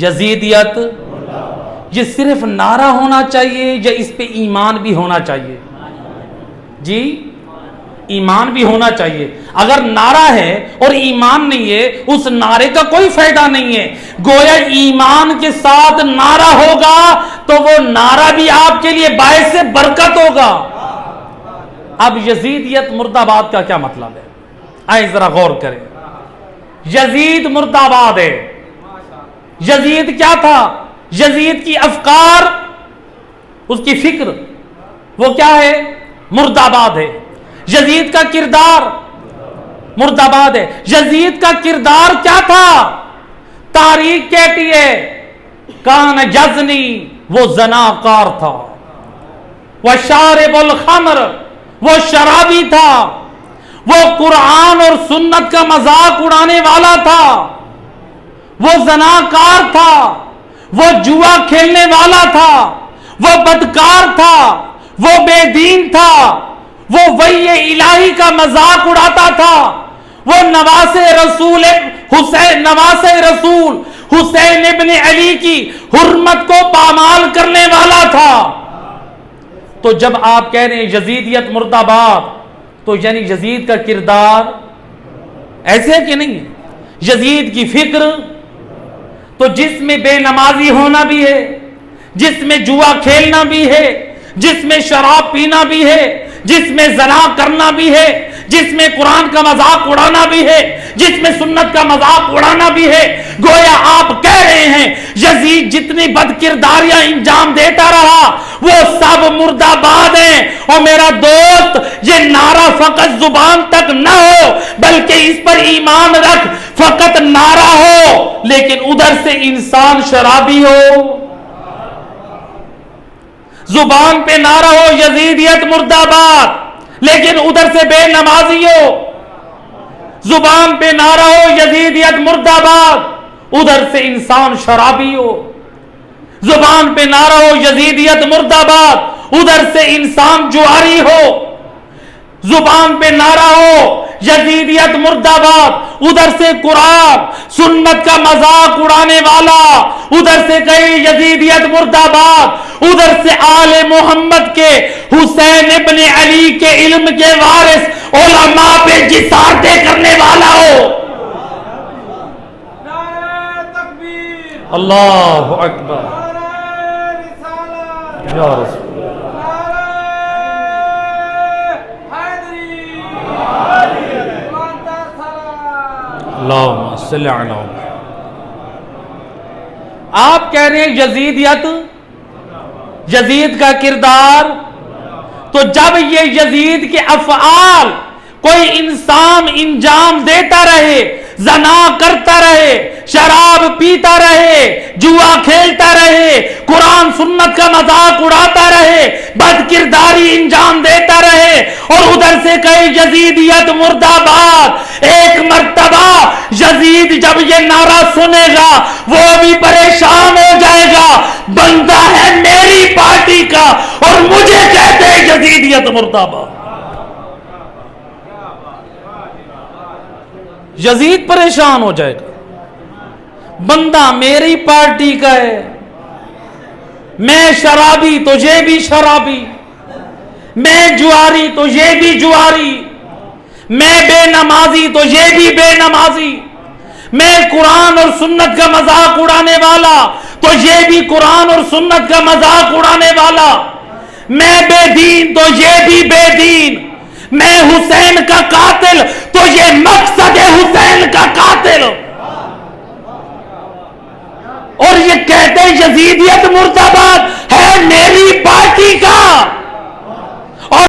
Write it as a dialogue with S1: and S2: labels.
S1: یزیدیت یہ صرف نعرہ ہونا چاہیے یا اس پہ ایمان بھی ہونا چاہیے؟ جی ایمان بھی ہونا چاہیے. اگر نعرہ ہے اور ایمان نہیں ہے اس نعرے کا کوئی فائدہ نہیں ہے. گویا ایمان کے ساتھ نعرہ ہوگا تو وہ نعرہ بھی آپ کے لیے باعث برکت ہوگا. اب یزیدیت مرد آباد کا کیا مطلب ہے؟ آئیں ذرا غور کریں. یزید مرد آباد ہے. یزید کیا تھا؟ یزید کی افکار، اس کی فکر وہ کیا ہے؟ مرد آباد ہے. یزید کا کردار مرد آباد ہے. یزید کا کردار کیا تھا؟ تاریخ کہتی ہے کان یزنی، وہ زناکار تھا. وہ شارب الخمر، وہ شرابی تھا. وہ قرآن اور سنت کا مذاق اڑانے والا تھا. وہ زناکار تھا. وہ جوا کھیلنے والا تھا. وہ بدکار تھا. وہ بے دین تھا. وہ وحی الہی کا مذاق اڑاتا تھا. وہ نواز رسول حسین ابن علی کی حرمت کو پامال کرنے والا تھا. تو جب آپ کہہ رہے ہیں یزیدیت مرد آباد تو یعنی یزید کا کردار ایسے ہے کہ نہیں ہے؟ یزید کی فکر تو جس میں بے نمازی ہونا بھی ہے، جس میں جوا کھیلنا بھی ہے، جس میں شراب پینا بھی ہے، جس میں زنا کرنا بھی ہے، جس میں قرآن کا مذاق اڑانا بھی ہے، جس میں سنت کا مذاق اڑانا بھی ہے. گویا آپ کہہ رہے ہیں یزید جتنی بد کرداریاں انجام دیتا رہا وہ سب مرد آباد ہیں. اور میرا دوست یہ نعرہ فقط زبان تک نہ ہو بلکہ اس پر ایمان رکھ. فقط نعرہ ہو لیکن ادھر سے انسان شرابی ہو. زبان پہ نعرہ ہو یزیدیت مرد آباد لیکن ادھر سے بے نمازی ہو. زبان پہ نعرہ ہو یزیدیت مرد آباد ادھر سے انسان شرابی ہو. زبان پہ نعرہ ہو یزیدیت مرد آباد ادھر سے انسان جواری ہو. زبان پہ نعرہ ہو یزیدیت مرد آباد ادھر سے قرآن سنت کا مذاق اڑانے والا. ادھر سے کہیں یزیدیت مرد آباد ادھر سے آل محمد کے حسین ابن علی کے علم کے وارث علماء پہ جسارتیں کرنے والا ہو. اللہ اکبر یا رسول اللہم صلی علی محمد. آپ کہہ رہے ہیں یزیدیت، یزید کا کردار. تو جب یہ یزید کے افعال کوئی انسان انجام دیتا رہے، زنا کرتا رہے، شراب پیتا رہے، جوا کھیلتا رہے، قرآن سنت کا مذاق اڑاتا رہے، بد کرداری انجام دیتا رہے اور ادھر سے کہے یزیدیت مرد آباد. ایک مرتبہ یزید جب یہ نعرہ سنے گا وہ بھی پریشان ہو جائے گا. بندہ ہے میری پارٹی کا اور مجھے کہتے ہیں یزیدیت مرد آباد. یزید پریشان ہو جائے گا. بندہ میری پارٹی کا ہے، میں شرابی تو یہ بھی شرابی، میں جواری تو یہ بھی جواری، میں بے نمازی تو یہ بھی بے نمازی، میں قرآن اور سنت کا مذاق اڑانے والا تو یہ بھی قرآن اور سنت کا مذاق اڑانے والا، میں بے دین تو یہ بھی بے دین، میں حسین کا قاتل تو یہ مقصد حسین کا قاتل. اور یہ کہتے یزیدیت مرد آباد ہے میری پارٹی کا.